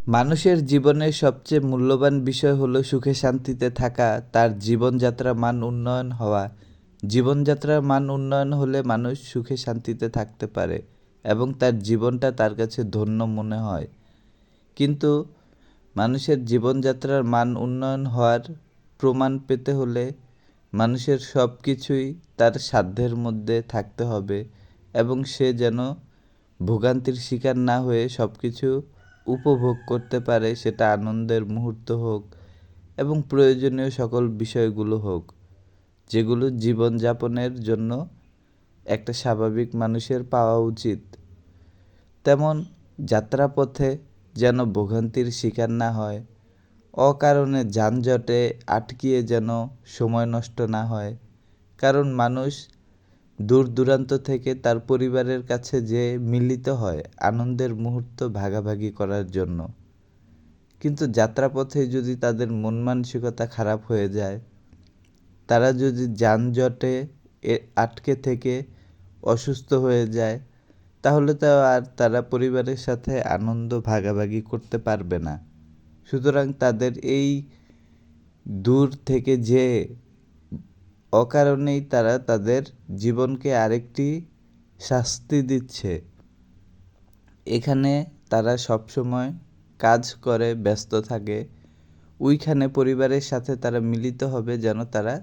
মানুষের জীবনের সবচেয়ে মূল্যবান বিষয় হলো সুখে শান্তিতে থাকা, তার জীবনযাত্রার মান উন্নয়ন হওয়া। জীবনযাত্রার মান উন্নয়ন হলে মানুষ সুখে শান্তিতে থাকতে পারে এবং তার জীবনটা তার কাছে ধন্য মনে হয়। কিন্তু মানুষের জীবনযাত্রার মান উন্নয়ন হওয়ার প্রমাণ পেতে হলে মানুষের সব কিছুই তার সাধ্যের মধ্যে থাকতে হবে এবং সে যেন ভোগান্তির শিকার না হয়ে সব কিছু উপভোগ করতে পারে, সেটা আনন্দের মুহূর্ত হোক এবং প্রয়োজনীয় সকল বিষয়গুলো হোক, যেগুলো জীবনযাপনের জন্য একটা স্বাভাবিক মানুষের পাওয়া উচিত। তেমন যাত্রাপথে যেন ভোগান্তির শিকার না হয়, অকারণে যানজটে আটকিয়ে যেন সময় নষ্ট না হয়। কারণ মানুষ দূর দূরান্ত থেকে তার পরিবারের কাছে যে মিলিত হয় আনন্দের মুহূর্ত ভাগাভাগি করার জন্য। কিন্তু যাত্রাপথে যদি তাদের মন মানসিকতা খারাপ হয়ে যায়, তারা যদি যানজটে আটকে থেকে অসুস্থ হয়ে যায়, তাহলে তো আর তারা পরিবারের সাথে আনন্দ ভাগাভাগি করতে পারবে না। সুতরাং তাদের এই দূর থেকে যে অকারণেই তারা তাদের জীবনকে আরেকটি শাস্তি দিচ্ছে। এখানে তারা সবসময় কাজ করে ব্যস্ত থাকে, ওইখানে পরিবারের সাথে তারা মিলিত হবে যেন তারা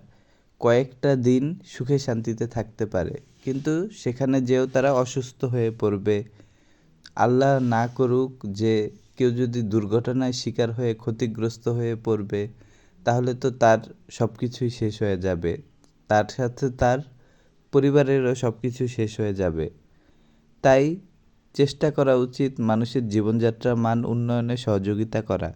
কয়েকটা দিন সুখে শান্তিতে থাকতে পারে। কিন্তু সেখানে যেও তারা অসুস্থ হয়ে পড়বে। আল্লাহ না করুক যে কেউ যদি দুর্ঘটনায় শিকার হয়ে ক্ষতিগ্রস্ত হয়ে পড়বে, তাহলে তো তার সব কিছুই শেষ হয়ে যাবে, তার সাথে তার পরিবারেরও সব কিছু শেষ হয়ে যাবে। তাই চেষ্টা করা উচিত মানুষের জীবনযাত্রার মান উন্নয়নে সহযোগিতা করা।